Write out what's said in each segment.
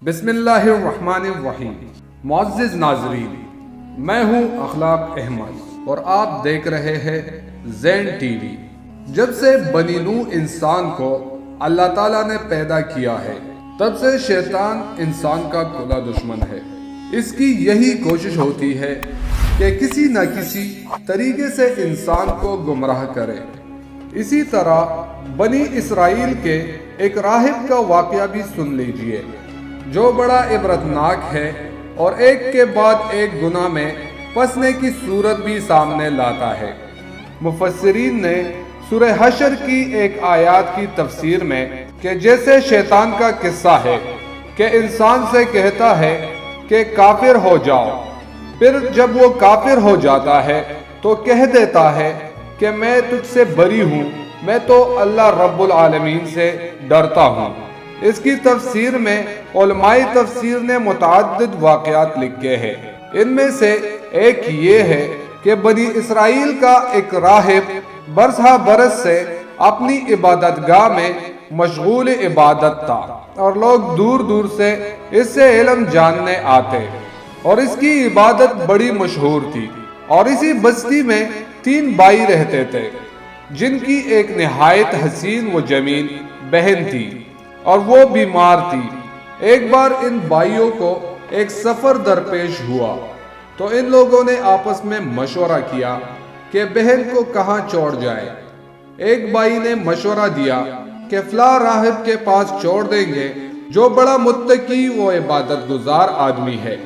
بسم اللہ الرحمن الرحیم۔ معزز ناظرین، میں ہوں اخلاق احمد اور آپ دیکھ رہے ہیں زین ٹی وی۔ جب سے بنی نوع انسان کو اللہ تعالیٰ نے پیدا کیا ہے، تب سے شیطان انسان کا کھلا دشمن ہے۔ اس کی یہی کوشش ہوتی ہے کہ کسی نہ کسی طریقے سے انسان کو گمراہ کرے۔ اسی طرح بنی اسرائیل کے ایک راہب کا واقعہ بھی سن لیجئے، جو بڑا عبرتناک ہے اور ایک کے بعد ایک گناہ میں پھنسنے کی صورت بھی سامنے لاتا ہے۔ مفسرین نے سورہ حشر کی ایک آیات کی تفسیر میں کہ جیسے شیطان کا قصہ ہے کہ انسان سے کہتا ہے کہ کافر ہو جاؤ، پھر جب وہ کافر ہو جاتا ہے تو کہہ دیتا ہے کہ میں تجھ سے بری ہوں، میں تو اللہ رب العالمین سے ڈرتا ہوں۔ اس کی تفسیر میں علماء تفسیر نے متعدد واقعات لکھے ہیں۔ ان میں سے ایک یہ ہے کہ بنی اسرائیل کا ایک راہب برسہ برس سے اپنی عبادت گاہ میں مشغول عبادت تھا، اور لوگ دور دور سے اس سے علم جاننے آتے، اور اس کی عبادت بڑی مشہور تھی۔ اور اسی بستی میں 3 بھائی رہتے تھے، جن کی ایک نہایت حسین و جمیل بہن تھی، اور وہ بیمار تھی۔ ایک بار ان بھائیوں کو ایک سفر درپیش ہوا، تو ان لوگوں نے آپس میں مشورہ کیا کہ بہن کو کہاں چھوڑ جائے۔ ایک بھائی نے مشورہ دیا کہ فلاں راہب کے پاس چھوڑ دیں گے، جو بڑا متقی و عبادت گزار آدمی ہے،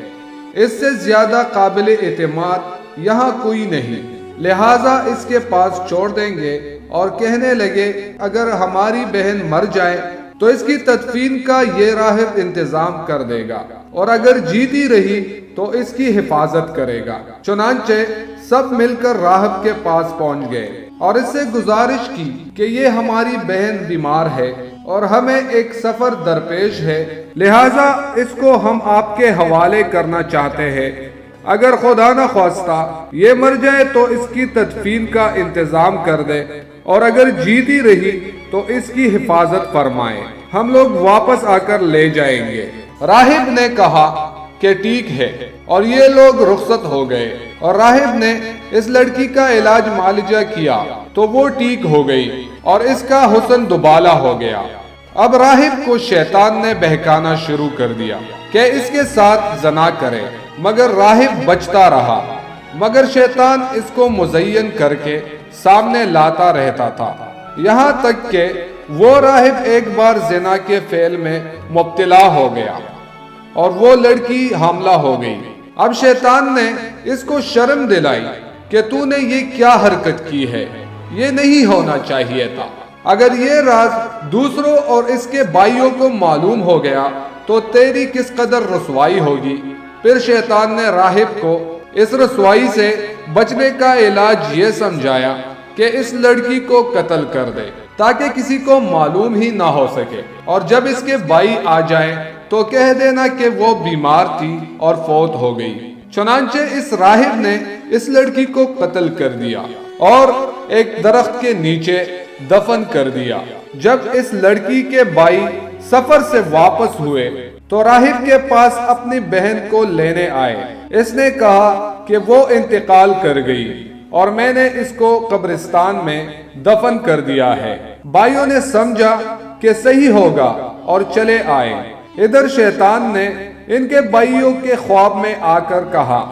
اس سے زیادہ قابل اعتماد یہاں کوئی نہیں، لہٰذا اس کے پاس چھوڑ دیں گے۔ اور کہنے لگے اگر ہماری بہن مر جائے تو اس کی تدفین کا یہ راہب انتظام کر دے گا، اور اگر جیتی رہی تو اس کی حفاظت کرے گا۔ چنانچہ سب مل کر راہب کے پاس پہنچ گئے اور اس سے گزارش کی کہ یہ ہماری بہن بیمار ہے اور ہمیں ایک سفر درپیش ہے، لہٰذا اس کو ہم آپ کے حوالے کرنا چاہتے ہیں۔ اگر خدا نہ خواستہ یہ مر جائے تو اس کی تدفین کا انتظام کر دے، اور اگر جیتی رہی تو اس کی حفاظت فرمائے، ہم لوگ واپس آ کر لے جائیں گے۔ راہب نے کہا کہ ٹھیک ہے، اور یہ لوگ رخصت ہو گئے، اور راہب نے اس لڑکی کا علاج معالجہ کیا تو وہ ٹھیک ہو گئی اور اس کا حسن دوبالا ہو گیا۔ اب راہب کو شیطان نے بہکانا شروع کر دیا کہ اس کے ساتھ زنا کرے، مگر راہب بچتا رہا، مگر شیطان اس کو مزین کر کے سامنے لاتا رہتا تھا، یہاں تک کہ وہ راہب ایک بار زنا کے فعل میں مبتلا ہو گیا اور وہ لڑکی حاملہ ہو گئی۔ اب شیطان نے اس کو شرم دلائی کہ تو نے یہ کیا حرکت کی ہے، یہ نہیں ہونا چاہیے تھا۔ اگر یہ راز دوسروں اور اس کے بھائیوں کو معلوم ہو گیا تو تیری کس قدر رسوائی ہوگی۔ پھر شیطان نے راہب کو اس رسوائی سے بچنے کا علاج یہ سمجھایا کہ اس لڑکی کو قتل کر دے، تاکہ کسی کو معلوم ہی نہ ہو سکے، اور جب اس کے بھائی آ جائیں تو کہہ دینا کہ وہ بیمار تھی اور فوت ہو گئی۔ چنانچہ اس راہب نے اس لڑکی کو قتل کر دیا اور ایک درخت کے نیچے دفن کر دیا۔ جب اس لڑکی کے بھائی سفر سے واپس ہوئے تو راہب کے پاس اپنی بہن کو لینے آئے۔ اس نے کہا کہ وہ انتقال کر گئی اور میں نے اس کو قبرستان میں دفن کر دیا ہے۔ بھائیوں نے سمجھا کہ صحیح ہوگا اور چلے آئے۔ ادھر شیطان نے ان کے بھائیوں کے خواب میں آ کر کہا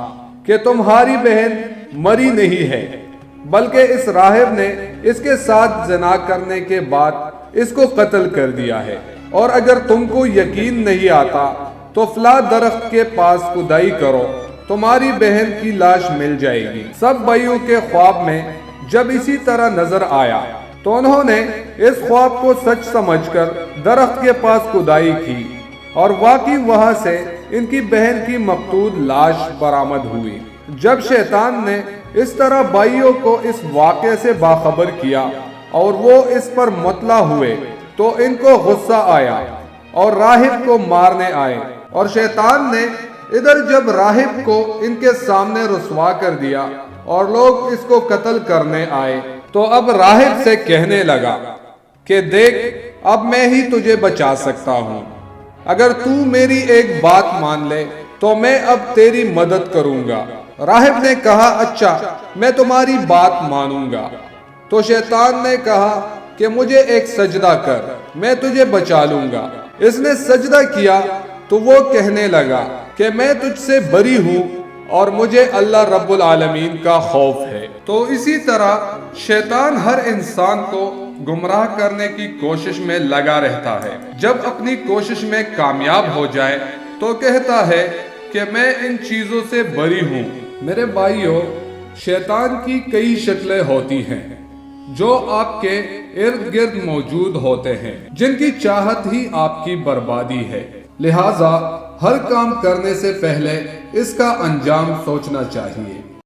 کہ تمہاری بہن مری نہیں ہے، بلکہ اس راہب نے اس کے ساتھ زنا کرنے کے بعد اس کو قتل کر دیا ہے، اور اگر تم کو یقین نہیں آتا تو فلاں درخت کے پاس کھدائی کرو، تمہاری بہن کی لاش مل جائے گی۔ سب بھائیوں کے خواب میں جب اسی طرح نظر آیا تو انہوں نے اس خواب کو سچ سمجھ کر درخت کے پاس کھدائی کی، اور واقعی وہاں سے ان کی بہن کی مقتول لاش برآمد ہوئی۔ جب شیطان نے اس طرح بھائیوں کو اس واقعے سے باخبر کیا اور وہ اس پر مطلع ہوئے تو ان کو غصہ آیا اور راہب کو مارنے آئے، اور شیطان نے ادھر جب راہب کو ان کے سامنے رسوا کر دیا اور لوگ اس کو قتل کرنے آئے تو اب راہب سے کہنے لگا کہ دیکھ اب میں ہی تجھے بچا سکتا ہوں، اگر تو میری ایک بات مان لے تو میں اب تیری مدد کروں گا۔ راہب نے کہا اچھا میں تمہاری بات مانوں گا۔ تو شیطان نے کہا کہ مجھے ایک سجدہ کر، میں تجھے بچا لوں گا۔ اس نے سجدہ کیا تو وہ کہنے لگا کہ میں تجھ سے بری ہوں اور مجھے اللہ رب العالمین کا خوف ہے۔ تو اسی طرح شیطان ہر انسان کو گمراہ کرنے کی کوشش میں لگا رہتا ہے۔ جب اپنی کوشش میں کامیاب ہو جائے تو کہتا ہے کہ میں ان چیزوں سے بری ہوں۔ میرے بھائیو، شیطان کی کئی شکلیں ہوتی ہیں جو آپ کے ارد گرد موجود ہوتے ہیں، جن کی چاہت ہی آپ کی بربادی ہے۔ لہٰذا ہر کام کرنے سے پہلے اس کا انجام سوچنا چاہیے۔